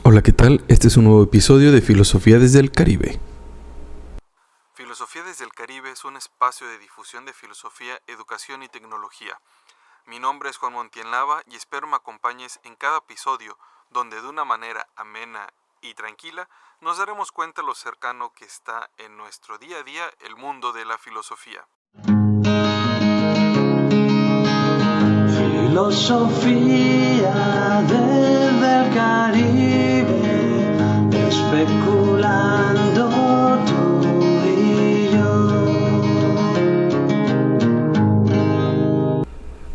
Hola, ¿qué tal? Este es un nuevo episodio de Filosofía desde el Caribe. Filosofía desde el Caribe es un espacio de difusión de filosofía, educación y tecnología. Mi nombre es Juan Montienlava y espero me acompañes en cada episodio donde de una manera amena y tranquila nos daremos cuenta lo cercano que está en nuestro día a día el mundo de la filosofía. Filosofía desde el Caribe, especulando tú y yo.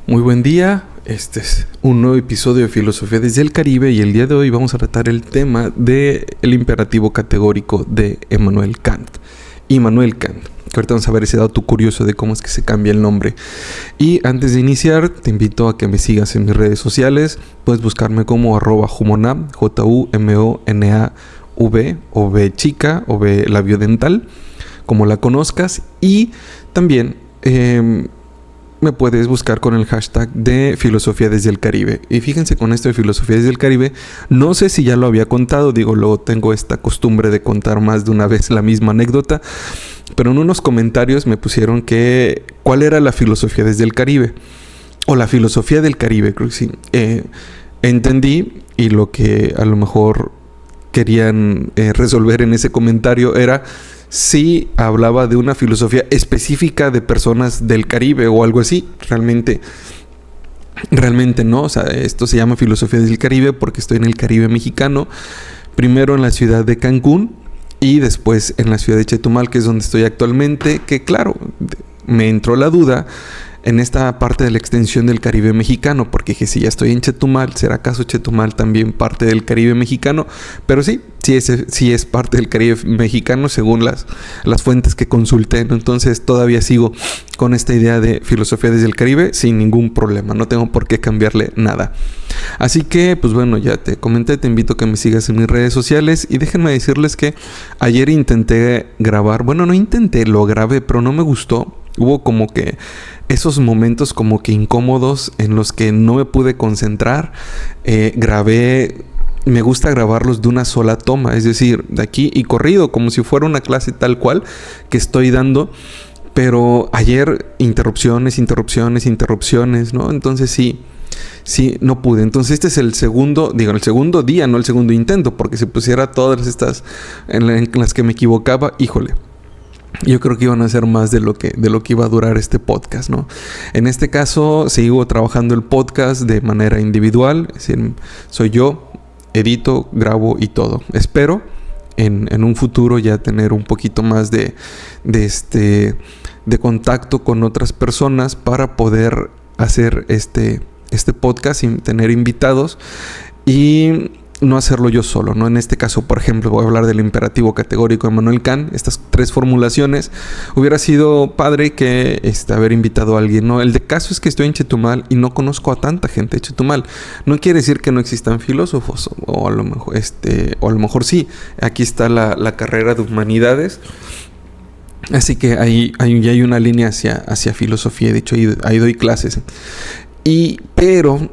Muy buen día, este es un nuevo episodio de Filosofía desde el Caribe y el día de hoy vamos a tratar el tema del imperativo categórico de Immanuel Kant. Immanuel Kant, que ahorita vamos a ver ese dato curioso de cómo es que se cambia el nombre. Y antes de iniciar, te invito a que me sigas en mis redes sociales. Puedes buscarme como @Jumonab, JUMONAV, o B chica, o B labio dental, como la conozcas. Y también me puedes buscar con el hashtag de Filosofía desde el Caribe. Y fíjense con esto de Filosofía desde el Caribe, no sé si ya lo había contado, luego tengo esta costumbre de contar más de una vez la misma anécdota, pero en unos comentarios me pusieron que cuál era la filosofía desde el Caribe, o la filosofía del Caribe, creo que sí. Entendí, y lo que a lo mejor querían resolver en ese comentario era si hablaba de una filosofía específica de personas del Caribe o algo así. Realmente no. O sea, esto se llama Filosofía del Caribe porque estoy en el Caribe mexicano. Primero en la ciudad de Cancún y después en la ciudad de Chetumal, que es donde estoy actualmente. Que claro, me entró la duda en esta parte de la extensión del Caribe mexicano, porque dije, si ya estoy en Chetumal, ¿será acaso Chetumal también parte del Caribe mexicano? Pero sí es parte del Caribe mexicano según las fuentes que consulté, ¿no? Entonces todavía sigo con esta idea de filosofía desde el Caribe sin ningún problema, no tengo por qué cambiarle nada. Así que, pues bueno, ya te comenté, te invito a que me sigas en mis redes sociales y déjenme decirles que ayer intenté grabar, lo grabé, pero no me gustó. Hubo como que esos momentos como que incómodos en los que no me pude concentrar. Me gusta grabarlos de una sola toma, es decir, de aquí y corrido, como si fuera una clase tal cual que estoy dando. Pero ayer interrupciones, ¿no? Entonces sí, no pude. Entonces este es el segundo día, no el segundo intento, porque si pusiera todas estas en las que me equivocaba, híjole. Yo creo que iban a ser más de lo que iba a durar este podcast, ¿no? En este caso, sigo trabajando el podcast de manera individual. Es decir, soy yo, edito, grabo y todo. Espero en un futuro ya tener un poquito más de contacto con otras personas para poder hacer este podcast sin tener invitados y no hacerlo yo solo, ¿no? En este caso, por ejemplo, voy a hablar del imperativo categórico de Immanuel Kant, estas 3 formulaciones. Hubiera sido padre que haber invitado a alguien, ¿no? El de caso es que estoy en Chetumal y no conozco a tanta gente de Chetumal. No quiere decir que no existan filósofos, o a lo mejor sí. Aquí está la carrera de humanidades. Así que ahí hay una línea hacia filosofía. De hecho, ahí doy clases. Pero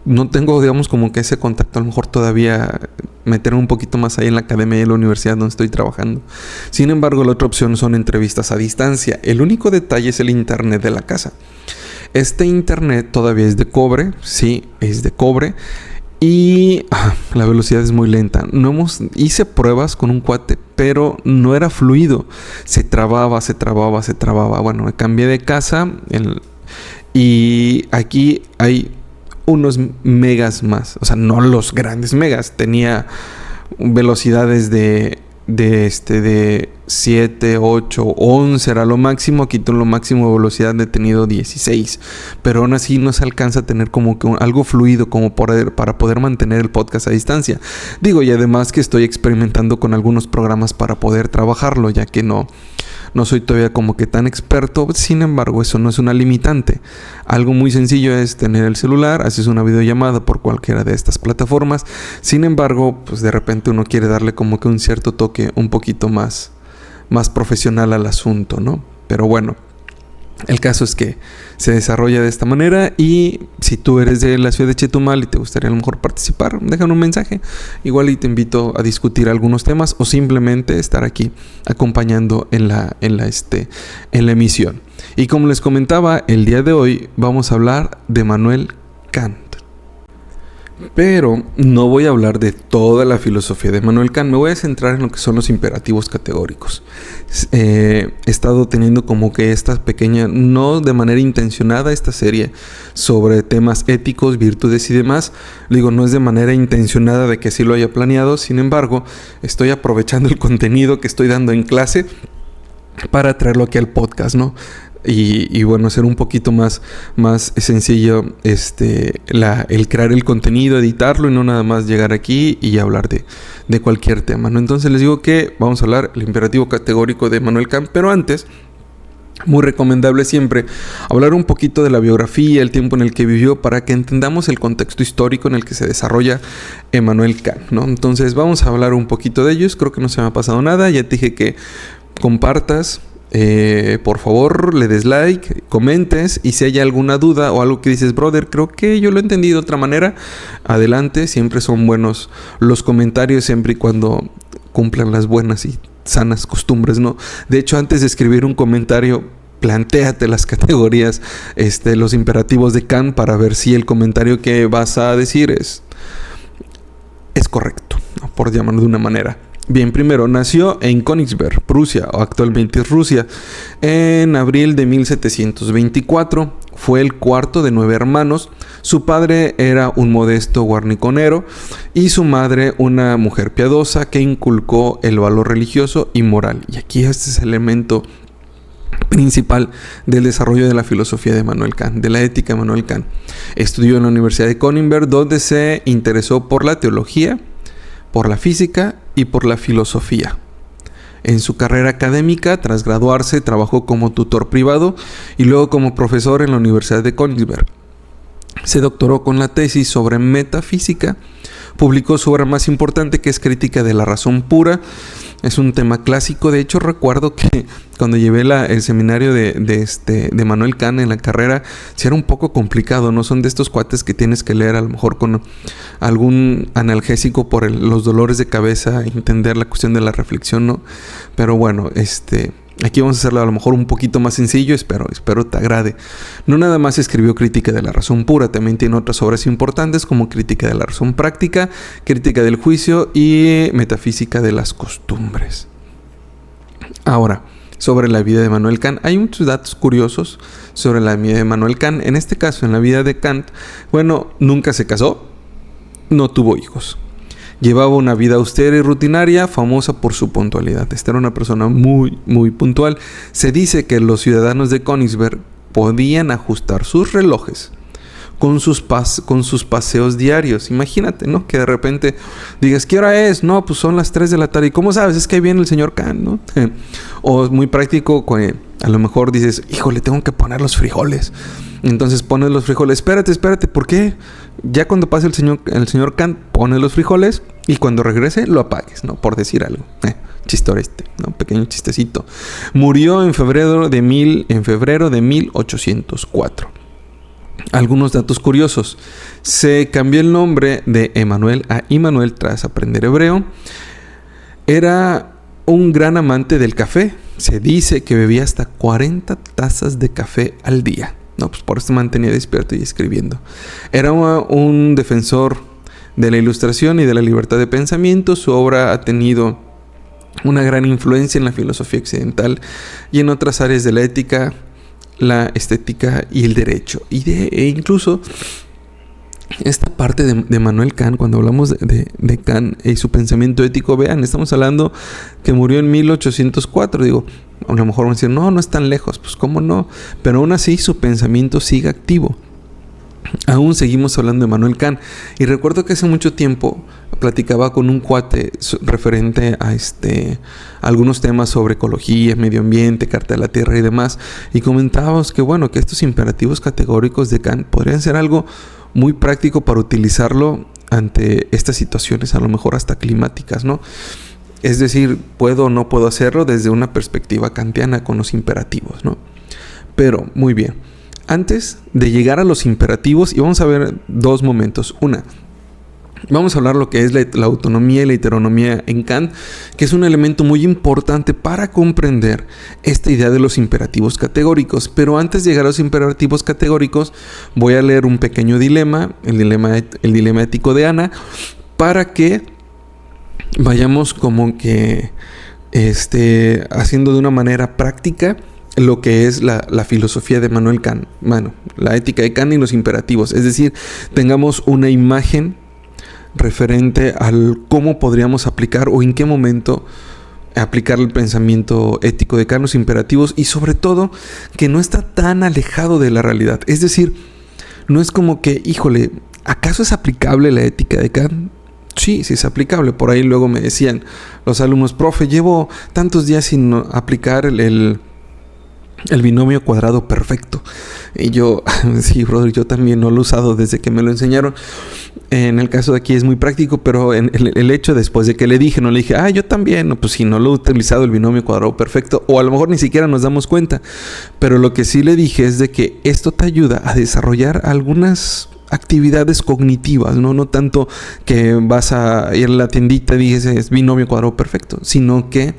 no tengo, digamos, como que ese contacto. A lo mejor todavía meterme un poquito más ahí en la academia y en la universidad donde estoy trabajando. Sin embargo, la otra opción son entrevistas a distancia. El único detalle es el internet de la casa. Este internet todavía es de cobre. Sí, es de cobre. Y la velocidad es muy lenta. Hice pruebas con un cuate, pero no era fluido. Se trababa. Bueno, me cambié de casa y aquí hay unos megas más, o sea, no los grandes megas. Tenía velocidades de 7, 8, 11 era lo máximo. Aquí con lo máximo de velocidad he tenido 16, pero aún así no se alcanza a tener como que algo fluido como para poder mantener el podcast a distancia. Y además que estoy experimentando con algunos programas para poder trabajarlo, ya que no soy todavía como que tan experto. Sin embargo, eso no es una limitante. Algo muy sencillo es tener el celular, haces una videollamada por cualquiera de estas plataformas. Sin embargo, pues de repente uno quiere darle como que un cierto toque un poquito más profesional al asunto, ¿no? Pero bueno, El caso es que se desarrolla de esta manera y si tú eres de la ciudad de Chetumal y te gustaría a lo mejor participar, déjame un mensaje. Igual y te invito a discutir algunos temas o simplemente estar aquí acompañando en la emisión. Y como les comentaba, el día de hoy vamos a hablar de Immanuel Kant. Pero no voy a hablar de toda la filosofía de Immanuel Kant. Me voy a centrar en lo que son los imperativos categóricos. He estado teniendo como que esta pequeña, no de manera intencionada, esta serie sobre temas éticos, virtudes y demás. Digo, no es de manera intencionada de que sí lo haya planeado. Sin embargo, estoy aprovechando el contenido que estoy dando en clase para traerlo aquí al podcast, ¿no? Y bueno, hacer un poquito más sencillo el crear el contenido, editarlo y no nada más llegar aquí y hablar de cualquier tema, ¿no? Entonces les digo que vamos a hablar del imperativo categórico de Immanuel Kant, pero antes, muy recomendable siempre hablar un poquito de la biografía, el tiempo en el que vivió, para que entendamos el contexto histórico en el que se desarrolla Immanuel Kant, ¿no? Entonces vamos a hablar un poquito de ellos. Creo que no se me ha pasado nada. Ya te dije que compartas. Por favor, le des like, comentes, y si hay alguna duda o algo que dices, brother, creo que yo lo entendí de otra manera, adelante. Siempre son buenos los comentarios, siempre y cuando cumplan las buenas y sanas costumbres, ¿no? De hecho, antes de escribir un comentario, plantéate las categorías, los imperativos de Kant, para ver si el comentario que vas a decir es correcto, ¿no? Por llamarlo de una manera. Bien, primero, nació en Königsberg, Prusia, o actualmente es Rusia, en abril de 1724. Fue el cuarto de 9 hermanos. Su padre era un modesto guarniconero y su madre una mujer piadosa que inculcó el valor religioso y moral. Y aquí este es el elemento principal del desarrollo de la filosofía de Immanuel Kant, de la ética de Immanuel Kant. Estudió en la Universidad de Königsberg, donde se interesó por la teología, por la física y por la filosofía. En su carrera académica, tras graduarse, trabajó como tutor privado y luego como profesor en la Universidad de Königsberg. Se doctoró con la tesis sobre metafísica. Publicó su obra más importante, que es Crítica de la razón pura. Es un tema clásico. De hecho, recuerdo que cuando llevé el seminario de Immanuel Kant en la carrera, sí era un poco complicado, ¿no? Son de estos cuates que tienes que leer a lo mejor con algún analgésico por los dolores de cabeza, entender la cuestión de la reflexión, ¿no? Pero bueno, aquí vamos a hacerlo a lo mejor un poquito más sencillo, espero te agrade. No nada más escribió Crítica de la razón pura, también tiene otras obras importantes como Crítica de la razón práctica, Crítica del juicio y Metafísica de las costumbres. Ahora, sobre la vida de Immanuel Kant, hay muchos datos curiosos sobre la vida de Immanuel Kant. En este caso, en la vida de Kant, bueno, nunca se casó, no tuvo hijos. Llevaba una vida austera y rutinaria, famosa por su puntualidad. Esta era una persona muy, muy puntual. Se dice que los ciudadanos de Königsberg podían ajustar sus relojes con sus paseos diarios. Imagínate, ¿no? Que de repente digas, ¿qué hora es? No, pues son las 3 de la tarde. ¿Y cómo sabes? Es que ahí viene el señor Kant, ¿no? O es muy práctico, a lo mejor dices, híjole, tengo que poner los frijoles. Entonces pones los frijoles. Espérate, ¿por qué? Ya cuando pase el señor Kant, pones los frijoles y cuando regrese lo apagues, ¿no? Por decir algo. Chistor ¿no? Pequeño chistecito. Murió en febrero de 1804. Algunos datos curiosos. Se cambió el nombre de Emmanuel a Immanuel tras aprender hebreo. Era un gran amante del café. Se dice que bebía hasta 40 tazas de café al día. No, pues por eso se mantenía despierto y escribiendo. Era un defensor de la ilustración y de la libertad de pensamiento. Su obra ha tenido una gran influencia en la filosofía occidental y en otras áreas de la ética, la estética y el derecho. E incluso esta parte de Immanuel Kant, cuando hablamos de Kant y su pensamiento ético, vean, estamos hablando que murió en 1804. Digo, a lo mejor van a decir, no es tan lejos. Pues cómo no, pero aún así su pensamiento sigue activo. Aún seguimos hablando de Immanuel Kant. Y recuerdo que hace mucho tiempo platicaba con un cuate referente a algunos temas sobre ecología, medio ambiente, Carta de la Tierra y demás. Y comentábamos que bueno, que estos imperativos categóricos de Kant podrían ser algo muy práctico para utilizarlo ante estas situaciones, a lo mejor hasta climáticas, ¿no? Es decir, puedo o no puedo hacerlo desde una perspectiva kantiana con los imperativos, ¿no? Pero, muy bien. Antes de llegar a los imperativos, y vamos a ver dos momentos. Una, vamos a hablar lo que es la autonomía y la heteronomía en Kant, que es un elemento muy importante para comprender esta idea de los imperativos categóricos. Pero antes de llegar a los imperativos categóricos, voy a leer un pequeño dilema, el dilema ético de Ana, para que vayamos como que haciendo de una manera práctica lo que es la filosofía de Immanuel Kant. Bueno, la ética de Kant y los imperativos. Es decir, tengamos una imagen referente al cómo podríamos aplicar o en qué momento aplicar el pensamiento ético de Kant, los imperativos, y sobre todo que no está tan alejado de la realidad. Es decir, no es como que, híjole, ¿acaso es aplicable la ética de Kant? Sí, sí es aplicable. Por ahí luego me decían los alumnos, profe, llevo tantos días sin aplicar el binomio cuadrado perfecto. Y yo, sí, brother, yo también no lo he usado desde que me lo enseñaron. En el caso de aquí es muy práctico, pero en el hecho después de que le dije, no le dije, yo también, no, pues sí, no lo he utilizado el binomio cuadrado perfecto, o a lo mejor ni siquiera nos damos cuenta. Pero lo que sí le dije es de que esto te ayuda a desarrollar algunas actividades cognitivas, no tanto que vas a ir a la tiendita y dices binomio cuadrado perfecto, sino que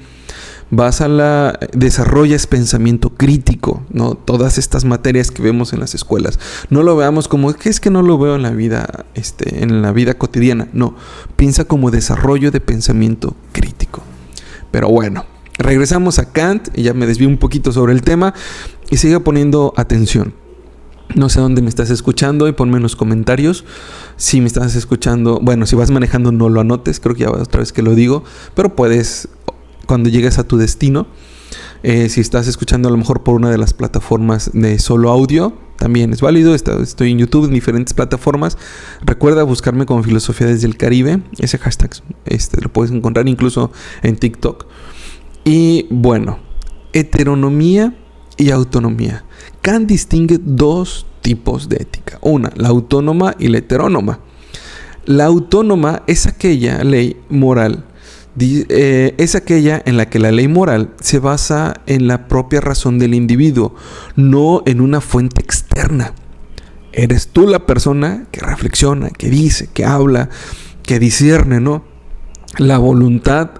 desarrollas pensamiento crítico, ¿no? Todas estas materias que vemos en las escuelas, no lo veamos como que es que no lo veo en la vida cotidiana. No, piensa como desarrollo de pensamiento crítico. Pero bueno, regresamos a Kant, y ya me desvío un poquito sobre el tema, y siga poniendo atención. No sé dónde me estás escuchando y ponme en los comentarios si me estás escuchando. Bueno, si vas manejando no lo anotes, creo que ya otra vez que lo digo, pero puedes cuando llegues a tu destino. Si estás escuchando a lo mejor por una de las plataformas de solo audio, también es válido. Estoy en YouTube, en diferentes plataformas. Recuerda buscarme como Filosofía desde el Caribe. Ese hashtag lo puedes encontrar incluso en TikTok. Y bueno, heteronomía y autonomía. Kant distingue dos tipos de ética. Una, la autónoma y la heterónoma. La autónoma es aquella ley moral, es aquella en la que la ley moral se basa en la propia razón del individuo, no en una fuente externa. Eres tú la persona que reflexiona, que dice, que habla, que discierne, ¿no? La voluntad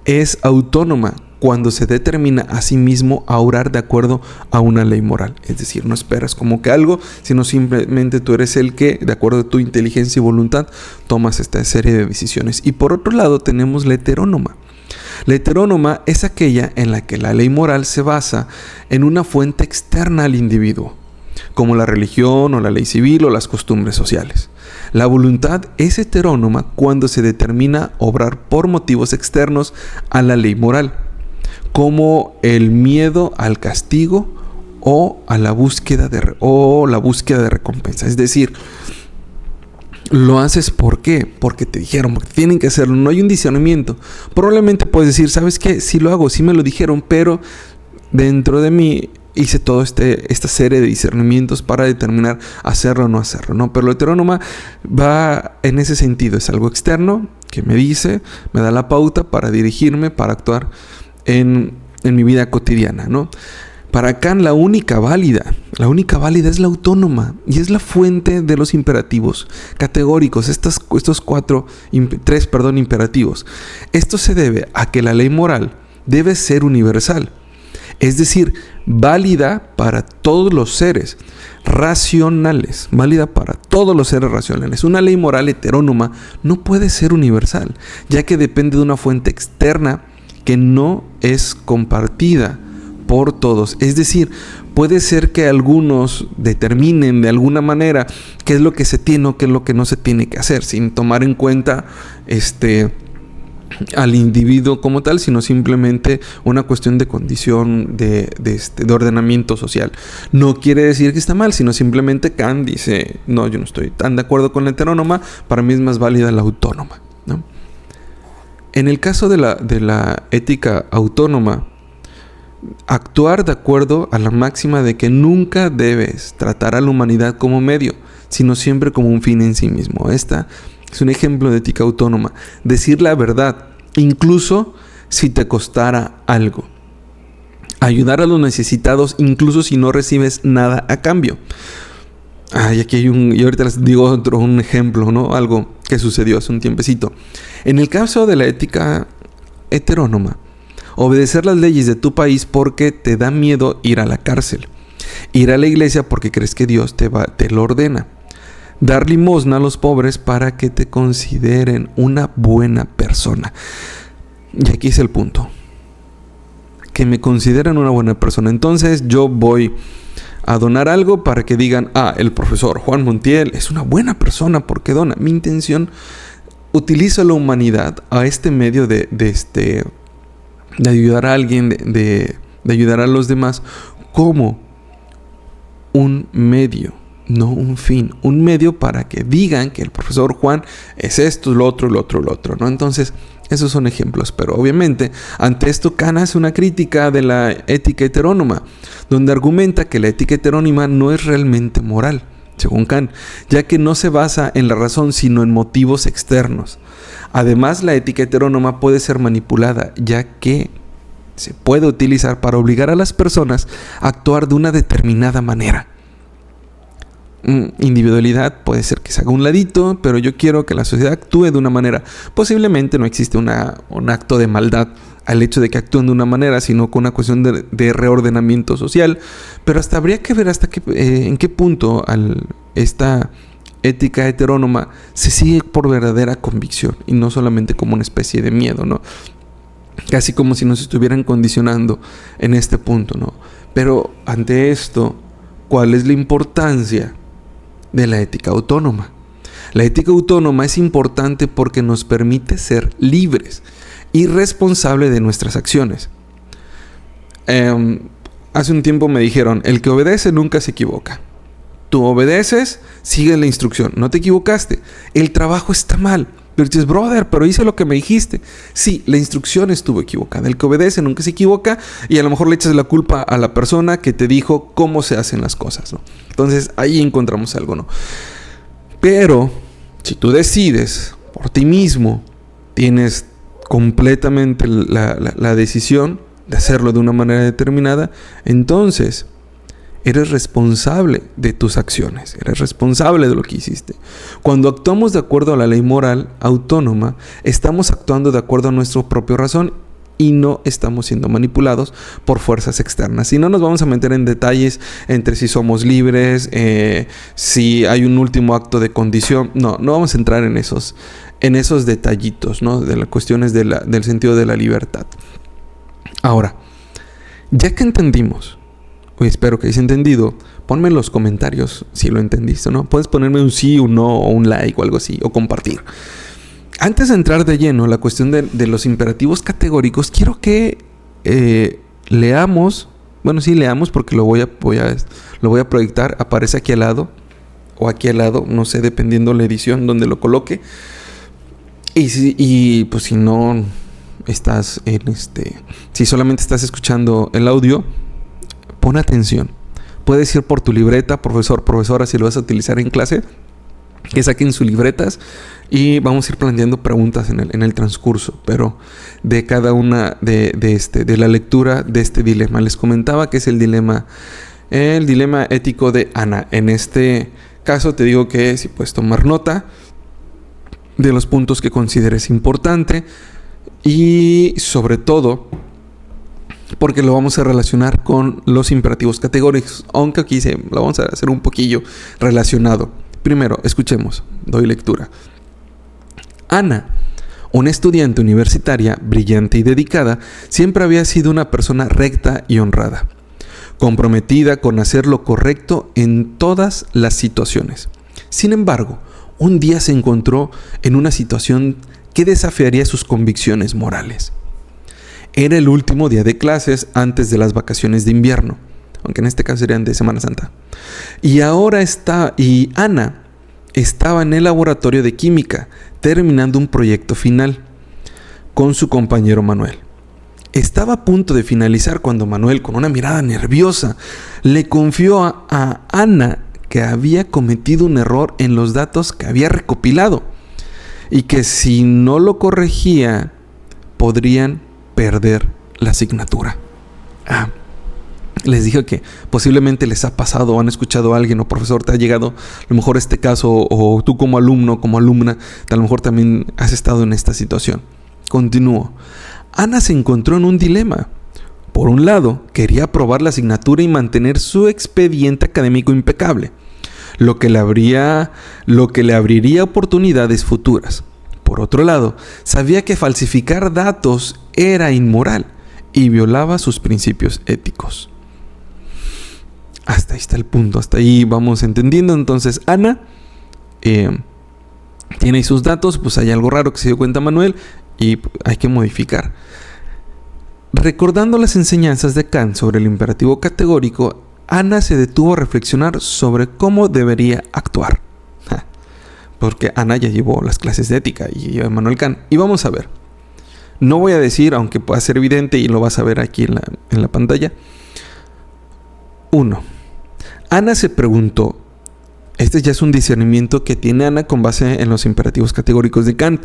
es autónoma cuando se determina a sí mismo a obrar de acuerdo a una ley moral. Es decir, no esperas como que algo, sino simplemente tú eres el que, de acuerdo a tu inteligencia y voluntad, tomas esta serie de decisiones. Y por otro lado tenemos la heterónoma. La heterónoma es aquella en la que la ley moral se basa en una fuente externa al individuo, como la religión o la ley civil o las costumbres sociales. La voluntad es heterónoma cuando se determina obrar por motivos externos a la ley moral, como el miedo al castigo o a la búsqueda de recompensa. Es decir, lo haces ¿por qué? Porque te dijeron, porque tienen que hacerlo. No hay un discernimiento. Probablemente puedes decir, ¿sabes qué? Sí lo hago, sí me lo dijeron, pero dentro de mí hice toda esta serie de discernimientos para determinar hacerlo o no hacerlo, ¿no? Pero lo heterónoma va en ese sentido. Es algo externo que me dice, me da la pauta para dirigirme, para actuar en mi vida cotidiana, ¿no? Para Kant la única válida es la autónoma y es la fuente de los imperativos categóricos, estos tres imperativos. Esto se debe a que la ley moral debe ser universal, es decir, válida para todos los seres racionales, Una ley moral heterónoma no puede ser universal, ya que depende de una fuente externa que no es compartida por todos. Es decir, puede ser que algunos determinen de alguna manera qué es lo que se tiene o qué es lo que no se tiene que hacer, sin tomar en cuenta al individuo como tal, sino simplemente una cuestión de condición de ordenamiento social. No quiere decir que está mal, sino simplemente Kant dice, no, yo no estoy tan de acuerdo con la heterónoma, para mí es más válida la autónoma, ¿no? En el caso de la ética autónoma, actuar de acuerdo a la máxima de que nunca debes tratar a la humanidad como medio, sino siempre como un fin en sí mismo. Esta es un ejemplo de ética autónoma. Decir la verdad, incluso si te costara algo. Ayudar a los necesitados incluso si no recibes nada a cambio. Y aquí hay y ahorita les digo un ejemplo, ¿no? Algo que sucedió hace un tiempecito. En el caso de la ética heterónoma, obedecer las leyes de tu país porque te da miedo ir a la cárcel. Ir a la iglesia porque crees que Dios te lo ordena. Dar limosna a los pobres para que te consideren una buena persona. Y aquí es el punto. Que me consideren una buena persona. Entonces yo voy a donar algo para que digan, el profesor Juan Montiel es una buena persona porque dona. Mi intención, utilizo la humanidad a este medio de ayudar a alguien, de ayudar a los demás como un medio, no un fin. Un medio para que digan que el profesor Juan es esto, lo otro, ¿no? Entonces, esos son ejemplos, pero obviamente ante esto Kant hace una crítica de la ética heterónoma, donde argumenta que la ética heterónoma no es realmente moral, según Kant, ya que no se basa en la razón sino en motivos externos. Además, la ética heterónoma puede ser manipulada, ya que se puede utilizar para obligar a las personas a actuar de una determinada manera. Individualidad puede ser que se haga un ladito, pero yo quiero que la sociedad actúe de una manera. Posiblemente no existe un acto de maldad al hecho de que actúen de una manera, sino con una cuestión de reordenamiento social. Pero habría que ver en qué punto esta ética heterónoma se sigue por verdadera convicción y no solamente como una especie de miedo, ¿no? Casi como si nos estuvieran condicionando en este punto, ¿no? Pero ante esto, ¿cuál es la importancia de la ética autónoma? La ética autónoma es importante porque nos permite ser libres y responsables de nuestras acciones. Hace un tiempo me dijeron, el que obedece nunca se equivoca. Tú obedeces, sigues la instrucción, no te equivocaste. El trabajo está mal. Pero dices, brother, pero hice lo que me dijiste. Sí, la instrucción estuvo equivocada. El que obedece nunca se equivoca y a lo mejor le echas la culpa a la persona que te dijo cómo se hacen las cosas, ¿no? Entonces ahí encontramos algo, ¿no? Pero si tú decides por ti mismo, tienes completamente la decisión de hacerlo de una manera determinada, entonces eres responsable de tus acciones, eres responsable de lo que hiciste. Cuando actuamos de acuerdo a la ley moral autónoma, estamos actuando de acuerdo a nuestra propia razón y no estamos siendo manipulados por fuerzas externas. Y no nos vamos a meter en detalles entre si somos libres, si hay un último acto de condición. No vamos a entrar en esos detallitos, ¿no? De las cuestiones del sentido de la libertad. Ahora, ya que entendimos, espero que hayas entendido, ponme en los comentarios si lo entendiste, ¿no? Puedes ponerme un sí, un no, o un like o algo así, o compartir. Antes de entrar de lleno a la cuestión de los imperativos categóricos, quiero que leamos, leamos porque lo voy a proyectar, aparece aquí al lado, o aquí al lado, no sé, dependiendo la edición donde lo coloque. Y pues si no estás si solamente estás escuchando el audio, pon atención. Puedes ir por tu libreta, profesora, si lo vas a utilizar en clase, que saquen sus libretas y vamos a ir planteando preguntas en el transcurso, pero de cada una de la lectura de este dilema. Les comentaba que es el dilema ético de Ana. En este caso te digo que si puedes tomar nota de los puntos que consideres importante y sobre todo porque lo vamos a relacionar con los imperativos categóricos, aunque aquí lo vamos a hacer un poquillo relacionado. Primero, escuchemos, doy lectura. Ana, una estudiante universitaria brillante y dedicada, siempre había sido una persona recta y honrada, comprometida con hacer lo correcto en todas las situaciones. Sin embargo, un día se encontró en una situación que desafiaría sus convicciones morales. Era el último día de clases antes de las vacaciones de invierno, aunque en este caso serían de Semana Santa. Y Ana estaba en el laboratorio de química, terminando un proyecto final con su compañero Manuel. Estaba a punto de finalizar cuando Manuel, con una mirada nerviosa, le confió a Ana que había cometido un error en los datos que había recopilado y que si no lo corregía, podrían perder la asignatura. Les dije que posiblemente les ha pasado o han escuchado a alguien o profesor te ha llegado a lo mejor este caso, o tú como alumno, como alumna, a lo mejor también has estado en esta situación. Continúo. Ana se encontró en un dilema. Por un lado, quería aprobar la asignatura y mantener su expediente académico impecable, lo que le abriría oportunidades futuras. Por otro lado, sabía que falsificar datos era inmoral y violaba sus principios éticos. Hasta ahí está el punto, hasta ahí vamos entendiendo. Entonces Ana tiene ahí sus datos, pues hay algo raro que se dio cuenta Manuel y hay que modificar. Recordando las enseñanzas de Kant sobre el imperativo categórico, Ana se detuvo a reflexionar sobre cómo debería actuar. Porque Ana ya llevó las clases de ética y Immanuel Kant. Y vamos a ver. No voy a decir, aunque pueda ser evidente y lo vas a ver aquí en la pantalla. 1. Ana se preguntó. Este ya es un discernimiento que tiene Ana con base en los imperativos categóricos de Kant.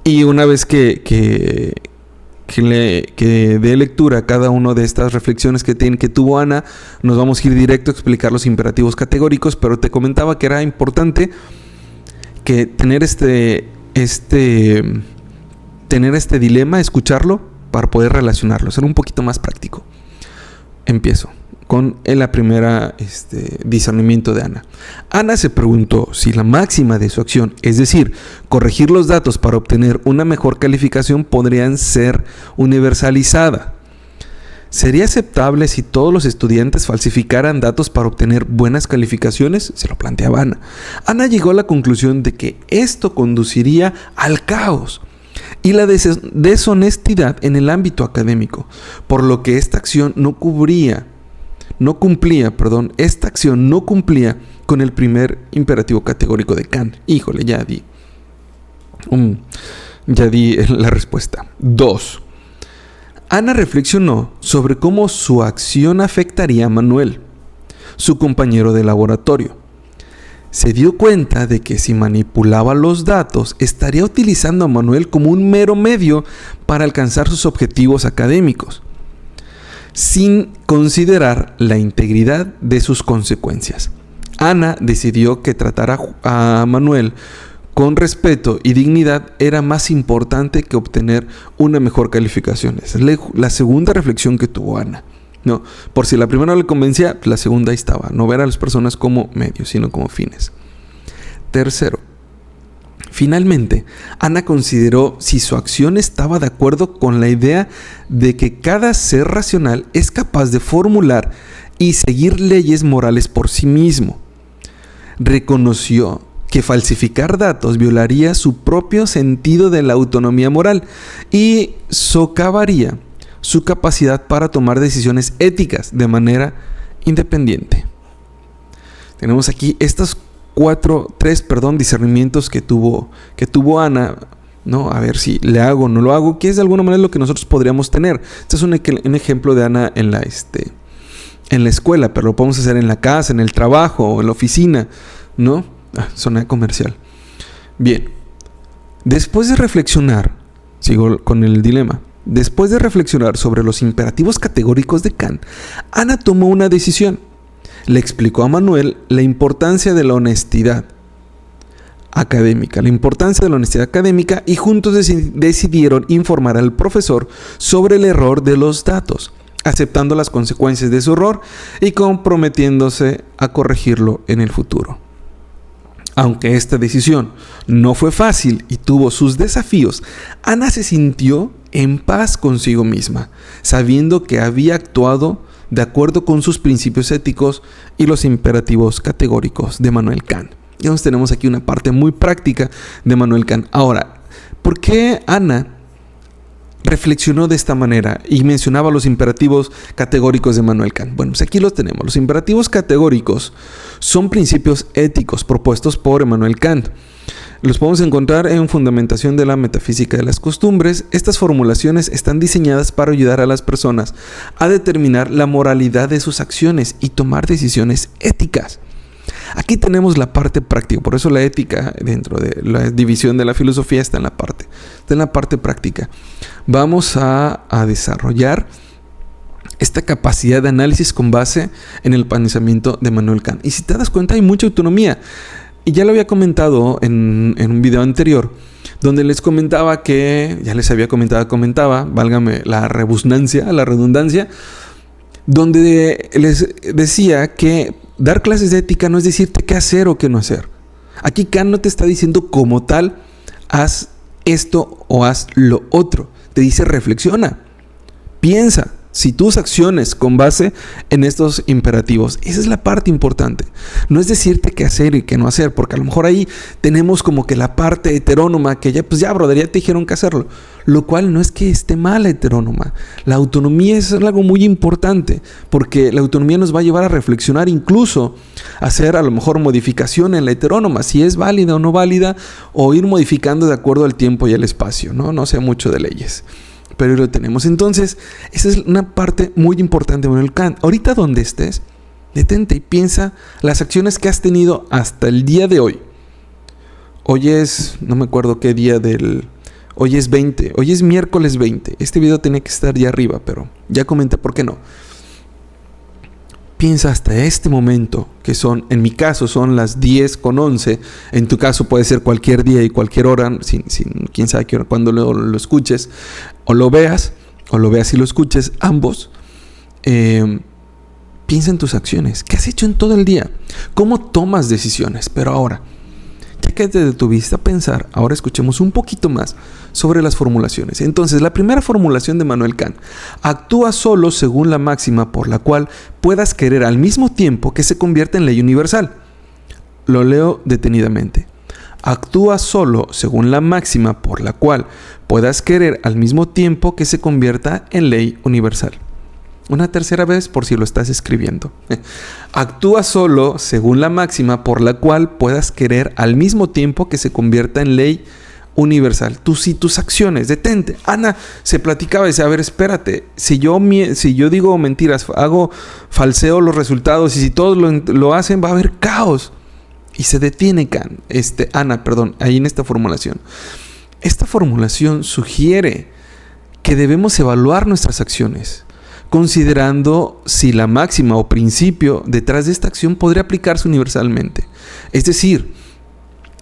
Y una vez que dé lectura a cada una de estas reflexiones que tuvo Ana, nos vamos a ir directo a explicar los imperativos categóricos, pero te comentaba que era importante que tener este dilema, escucharlo para poder relacionarlo, ser un poquito más práctico. Empiezo con la primera discernimiento de Ana. Ana se preguntó si la máxima de su acción, es decir, corregir los datos para obtener una mejor calificación, podrían ser universalizada. ¿Sería aceptable si todos los estudiantes falsificaran datos para obtener buenas calificaciones? Se lo planteaba Ana. Ana llegó a la conclusión de que esto conduciría al caos y la deshonestidad en el ámbito académico, por lo que esta acción no cumplía con el primer imperativo categórico de Kant. Híjole, ya di la respuesta. 2. Ana reflexionó sobre cómo su acción afectaría a Manuel, su compañero de laboratorio. Se dio cuenta de que si manipulaba los datos, estaría utilizando a Manuel como un mero medio para alcanzar sus objetivos académicos, sin considerar la integridad de sus consecuencias. Ana decidió que tratar a Manuel con respeto y dignidad era más importante que obtener una mejor calificación. Esa es la segunda reflexión que tuvo Ana. No, por si la primera no le convencía, la segunda ahí estaba. No ver a las personas como medios, sino como fines. 3. Finalmente, Ana consideró si su acción estaba de acuerdo con la idea de que cada ser racional es capaz de formular y seguir leyes morales por sí mismo. Reconoció que falsificar datos violaría su propio sentido de la autonomía moral y socavaría su capacidad para tomar decisiones éticas de manera independiente. Tenemos aquí estos tres discernimientos que tuvo Ana, ¿no? A ver si le hago o no lo hago, que es de alguna manera lo que nosotros podríamos tener. Este es un ejemplo de Ana en la escuela, pero lo podemos hacer en la casa, en el trabajo o en la oficina, ¿no? Zona comercial. Bien, después de reflexionar, sigo con el dilema. Después de reflexionar sobre los imperativos categóricos de Kant, Ana tomó una decisión. Le explicó a Manuel la importancia de la honestidad académica, y juntos decidieron informar al profesor sobre el error de los datos, aceptando las consecuencias de su error y comprometiéndose a corregirlo en el futuro. Aunque esta decisión no fue fácil y tuvo sus desafíos, Ana se sintió en paz consigo misma, sabiendo que había actuado de acuerdo con sus principios éticos y los imperativos categóricos de Immanuel Kant. Y entonces tenemos aquí una parte muy práctica de Immanuel Kant. Ahora, ¿por qué Ana reflexionó de esta manera y mencionaba los imperativos categóricos de Immanuel Kant? Bueno, pues aquí los tenemos. Los imperativos categóricos son principios éticos propuestos por Immanuel Kant. Los podemos encontrar en Fundamentación de la Metafísica de las Costumbres. Estas formulaciones están diseñadas para ayudar a las personas a determinar la moralidad de sus acciones y tomar decisiones éticas. Aquí tenemos la parte práctica, por eso la ética dentro de la división de la filosofía está en la parte práctica. Vamos a desarrollar esta capacidad de análisis con base en el pensamiento de Immanuel Kant. Y si te das cuenta, hay mucha autonomía. Y ya lo había comentado en un video anterior, donde les comentaba que, ya les había comentaba, válgame la redundancia, donde les decía que dar clases de ética no es decirte qué hacer o qué no hacer. Aquí Kant no te está diciendo como tal, haz esto o haz lo otro. Te dice reflexiona, piensa si tus acciones con base en estos imperativos. Esa es la parte importante. No es decirte qué hacer y qué no hacer, porque a lo mejor ahí tenemos como que la parte heterónoma que ya, brother, ya te dijeron que hacerlo. Lo cual no es que esté mal la heterónoma. La autonomía es algo muy importante, porque la autonomía nos va a llevar a reflexionar, incluso hacer a lo mejor modificación en la heterónoma, si es válida o no válida, o ir modificando de acuerdo al tiempo y al espacio. No sé mucho de leyes, pero lo tenemos. Entonces, esa es una parte muy importante de Immanuel Kant. Ahorita donde estés, detente y piensa las acciones que has tenido hasta el día de hoy. Hoy es, no me acuerdo qué día hoy es 20, hoy es miércoles 20. Este video tenía que estar ya arriba, pero ya comenté por qué no. Piensa hasta este momento, que son, en mi caso, son las 10:11. En tu caso puede ser cualquier día y cualquier hora, sin quién sabe qué hora, cuando lo escuches, o lo veas y lo escuches, ambos. Piensa en tus acciones. ¿Qué has hecho en todo el día? ¿Cómo tomas decisiones? Pero ahora, ya que te detuviste a pensar, ahora escuchemos un poquito más sobre las formulaciones. Entonces, la primera formulación de Immanuel Kant: actúa solo según la máxima por la cual puedas querer al mismo tiempo que se convierta en ley universal. Lo leo detenidamente. Actúa solo según la máxima por la cual puedas querer al mismo tiempo que se convierta en ley universal. Una tercera vez por si lo estás escribiendo. Actúa solo según la máxima por la cual puedas querer al mismo tiempo que se convierta en ley universal. Tú y tus acciones. Detente. Ana se platicaba y decía, a ver, espérate. Si yo digo mentiras, falseo los resultados, y si todos lo hacen, va a haber caos. Y se detiene Ana, ahí en esta formulación. Esta formulación sugiere que debemos evaluar nuestras acciones, considerando si la máxima o principio detrás de esta acción podría aplicarse universalmente. Es decir,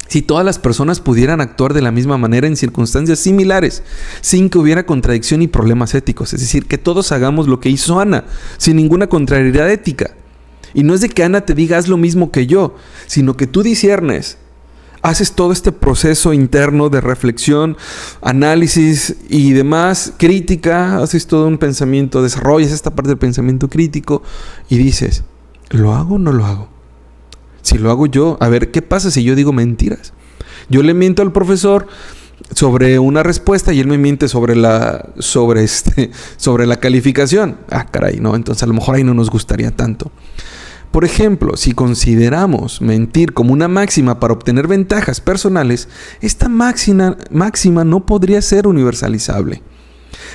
si todas las personas pudieran actuar de la misma manera en circunstancias similares, sin que hubiera contradicción y problemas éticos. Es decir, que todos hagamos lo que hizo Ana, sin ninguna contrariedad ética. Y no es de que Ana te diga haz lo mismo que yo, sino que tú disciernes, haces todo este proceso interno de reflexión, análisis y demás, crítica, haces todo un pensamiento, desarrollas esta parte del pensamiento crítico y dices, ¿lo hago o no lo hago? Si lo hago yo, a ver, ¿qué pasa si yo digo mentiras? Yo le miento al profesor sobre una respuesta y él me miente sobre la calificación. Ah, caray, no, entonces a lo mejor ahí no nos gustaría tanto. Por ejemplo, si consideramos mentir como una máxima para obtener ventajas personales, esta máxima no podría ser universalizable,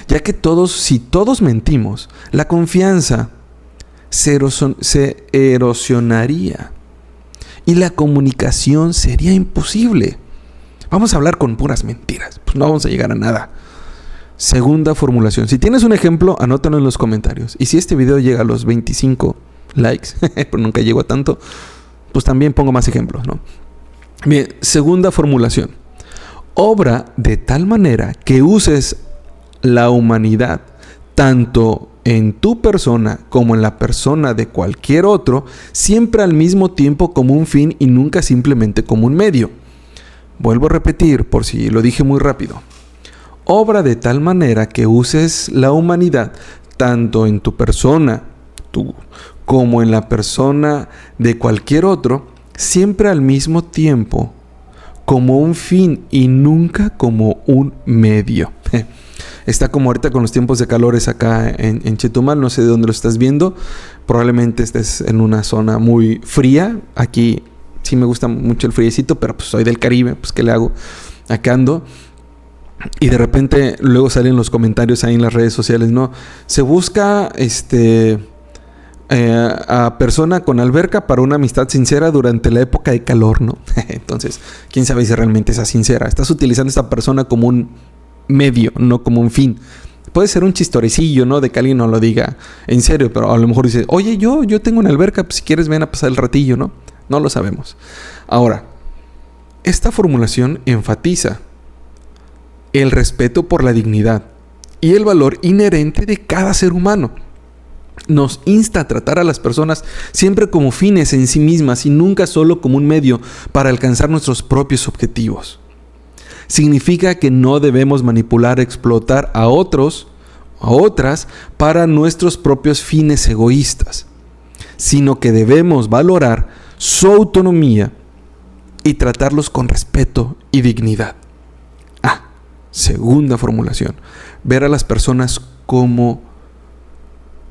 ya que si todos mentimos, la confianza se erosionaría y la comunicación sería imposible. Vamos a hablar con puras mentiras, pues no vamos a llegar a nada. Segunda formulación. Si tienes un ejemplo, anótalo en los comentarios. Y si este video llega a los 25 likes, pero nunca llego a tanto, pues también pongo más ejemplos, ¿no? Bien, segunda formulación. Obra de tal manera que uses la humanidad tanto en tu persona como en la persona de cualquier otro, siempre al mismo tiempo como un fin y nunca simplemente como un medio. Vuelvo a repetir por si lo dije muy rápido. Obra de tal manera que uses la humanidad tanto en tu persona, como en la persona de cualquier otro, siempre al mismo tiempo como un fin y nunca como un medio. Está como ahorita con los tiempos de calores acá en Chetumal, no sé de dónde lo estás viendo, probablemente estés en una zona muy fría. Aquí sí me gusta mucho el friecito, pero pues soy del Caribe, pues ¿qué le hago? Acá ando. Y de repente luego salen los comentarios ahí en las redes sociales, ¿no? Se busca a persona con alberca para una amistad sincera durante la época de calor, ¿no? Entonces, quién sabe si realmente es sincera. Estás utilizando a esta persona como un medio, no como un fin. Puede ser un chistorecillo, ¿no? De que alguien no lo diga en serio, pero a lo mejor dice, oye, yo tengo una alberca, pues si quieres ven a pasar el ratillo, ¿no? No lo sabemos. Ahora, esta formulación enfatiza el respeto por la dignidad y el valor inherente de cada ser humano. Nos insta a tratar a las personas siempre como fines en sí mismas y nunca solo como un medio para alcanzar nuestros propios objetivos. Significa que no debemos manipular, explotar a otros, a otras, para nuestros propios fines egoístas, sino que debemos valorar su autonomía y tratarlos con respeto y dignidad. Segunda formulación, ver a las personas como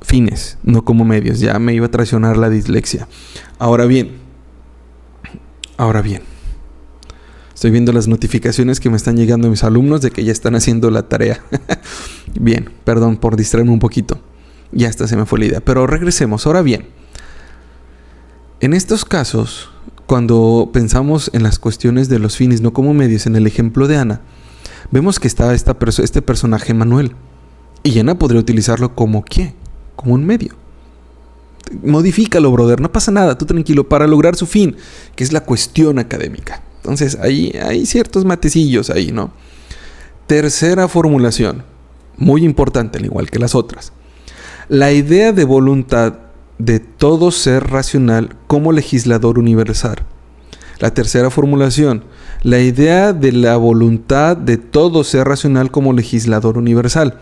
fines, no como medios. Ya me iba a traicionar la dislexia. Ahora bien, estoy viendo las notificaciones que me están llegando a mis alumnos de que ya están haciendo la tarea. Bien, perdón por distraerme un poquito. Ya hasta se me fue la idea. Pero regresemos. Ahora bien, en estos casos, cuando pensamos en las cuestiones de los fines, no como medios, en el ejemplo de Ana, vemos que está este personaje Manuel. Y Ana podría utilizarlo como ¿qué? Como un medio. Modifícalo, brother. No pasa nada. Tú tranquilo. Para lograr su fin, que es la cuestión académica. Entonces, ahí hay ciertos matecillos ahí, ¿no? Tercera formulación. Muy importante, al igual que las otras. La idea de voluntad de todo ser racional como legislador universal. La tercera formulación. La idea de la voluntad de todo ser racional como legislador universal.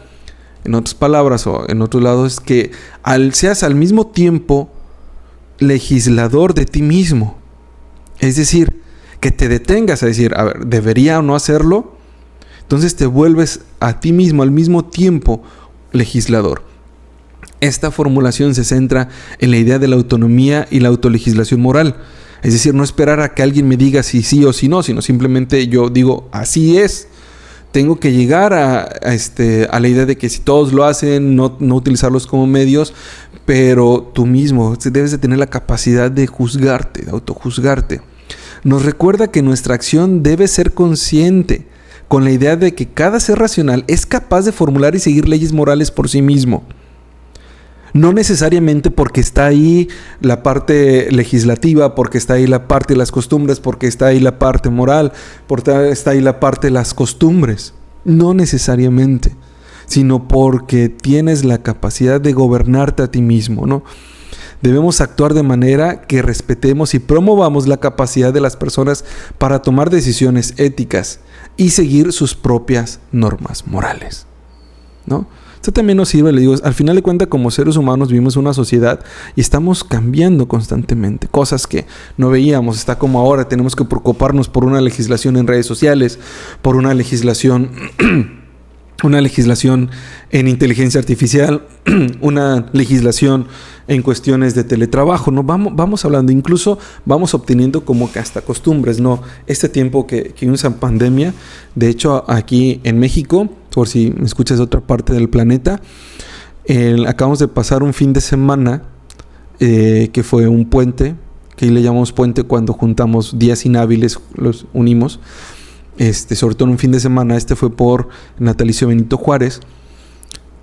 En otras palabras o en otro lado es que seas al mismo tiempo legislador de ti mismo. Es decir, que te detengas a decir, a ver, ¿debería o no hacerlo? Entonces te vuelves a ti mismo al mismo tiempo legislador. Esta formulación se centra en la idea de la autonomía y la autolegislación moral. Es decir, no esperar a que alguien me diga si sí o si no, sino simplemente yo digo, así es. Tengo que llegar a la idea de que si todos lo hacen, no utilizarlos como medios, pero tú mismo debes de tener la capacidad de juzgarte, de autojuzgarte. Nos recuerda que nuestra acción debe ser consciente, con la idea de que cada ser racional es capaz de formular y seguir leyes morales por sí mismo. No necesariamente porque está ahí la parte legislativa, porque está ahí la parte de las costumbres, porque está ahí la parte moral, porque está ahí la parte de las costumbres. No necesariamente, sino porque tienes la capacidad de gobernarte a ti mismo, ¿no? Debemos actuar de manera que respetemos y promovamos la capacidad de las personas para tomar decisiones éticas y seguir sus propias normas morales, ¿no? Esto también nos sirve, le digo, al final de cuentas como seres humanos vivimos una sociedad y estamos cambiando constantemente, cosas que no veíamos. Está como ahora, tenemos que preocuparnos por una legislación en redes sociales, por una legislación en inteligencia artificial, una legislación en cuestiones de teletrabajo, ¿no? Vamos hablando, incluso vamos obteniendo como que hasta costumbres, ¿no? Este tiempo que vivimos en pandemia, de hecho aquí en México, por si me escuchas de otra parte del planeta, acabamos de pasar un fin de semana que fue un puente, que le llamamos puente cuando juntamos días inhábiles, los unimos, sobre todo en un fin de semana. Fue por natalicio Benito Juárez.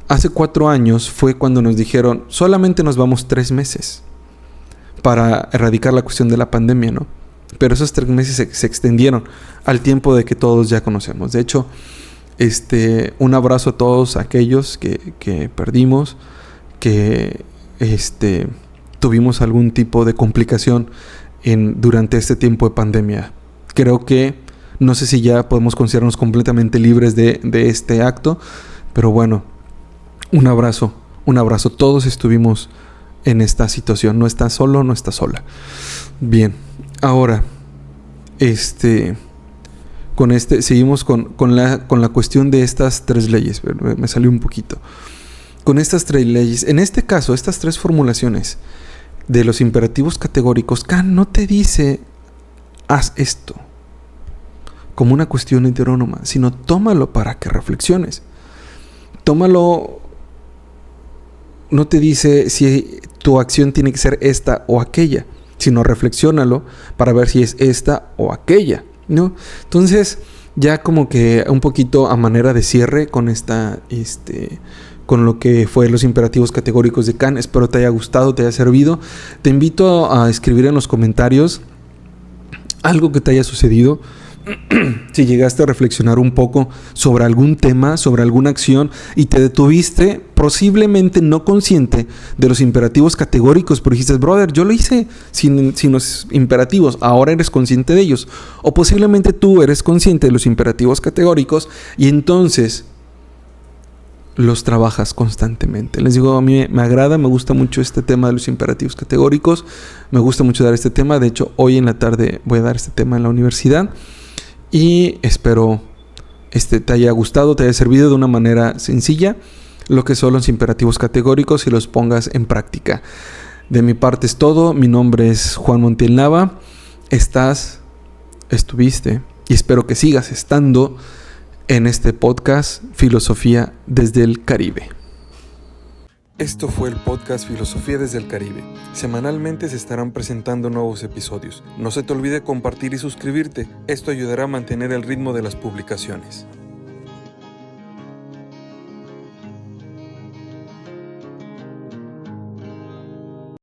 Hace 4 años fue cuando nos dijeron, solamente nos vamos 3 meses para erradicar la cuestión de la pandemia, ¿no? Pero esos 3 meses se extendieron al tiempo de que todos ya conocemos. De hecho, un abrazo a todos aquellos que perdimos, que tuvimos algún tipo de complicación durante este tiempo de pandemia. Creo que no sé si ya podemos considerarnos completamente libres de este acto, pero bueno, un abrazo. Todos estuvimos en esta situación. No estás solo, no estás sola. Bien, ahora, seguimos con la cuestión de estas 3 leyes. Me salió un poquito. Con estas 3 leyes, en este caso, estas 3 formulaciones de los imperativos categóricos, Kant no te dice, haz esto como una cuestión heterónoma, sino tómalo para que reflexiones. Tómalo, no te dice si tu acción tiene que ser esta o aquella, sino reflexiónalo para ver si es esta o aquella, ¿no? Entonces, ya como que un poquito a manera de cierre con con lo que fue los imperativos categóricos de Kant. Espero te haya gustado, te haya servido. Te invito a escribir en los comentarios algo que te haya sucedido. Si llegaste a reflexionar un poco sobre algún tema, sobre alguna acción y te detuviste posiblemente no consciente de los imperativos categóricos, pero dijiste, brother, yo lo hice sin los imperativos, ahora eres consciente de ellos. O posiblemente tú eres consciente de los imperativos categóricos y entonces los trabajas constantemente. Les digo, a mí me agrada, me gusta mucho este tema de los imperativos categóricos, me gusta mucho dar este tema. De hecho, hoy en la tarde voy a dar este tema en la universidad y espero te haya gustado, te haya servido de una manera sencilla lo que son los imperativos categóricos y los pongas en práctica. De mi parte es todo. Mi nombre es Juan Montiel Nava. Estuviste y espero que sigas estando en este podcast Filosofía desde el Caribe. Esto fue el podcast Filosofía desde el Caribe. Semanalmente se estarán presentando nuevos episodios. No se te olvide compartir y suscribirte. Esto ayudará a mantener el ritmo de las publicaciones.